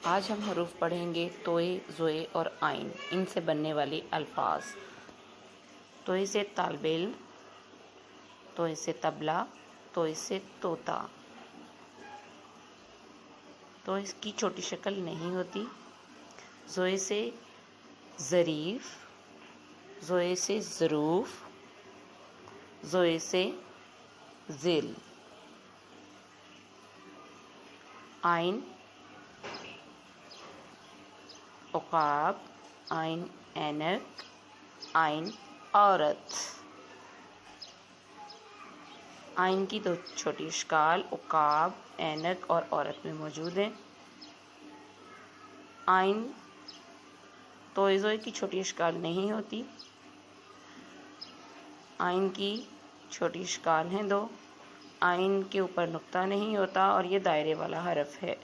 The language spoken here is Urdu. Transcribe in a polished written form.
آج ہم حروف پڑھیں گے توئے، زوئے اور آئین، ان سے بننے والے الفاظ۔ توئے سے طالب علم، توئے سے طبلہ، توئے سے طوطا۔ تو اس کی چھوٹی شکل نہیں ہوتی۔ زوئے سے ظریف، زوئے سے ظروف، زوئے سے ذیل۔ آئین، عقاب، آئین اینک، آئین عورت۔ آئین کی دو چھوٹی اشکال عقاب، اینک اور عورت میں موجود ہیں۔ آئین توئے زوئے کی چھوٹی اشکال نہیں ہوتی۔ آئین کی چھوٹی اشکال ہیں دو۔ آئین کے اوپر نقطہ نہیں ہوتا اور یہ دائرے والا حرف ہے۔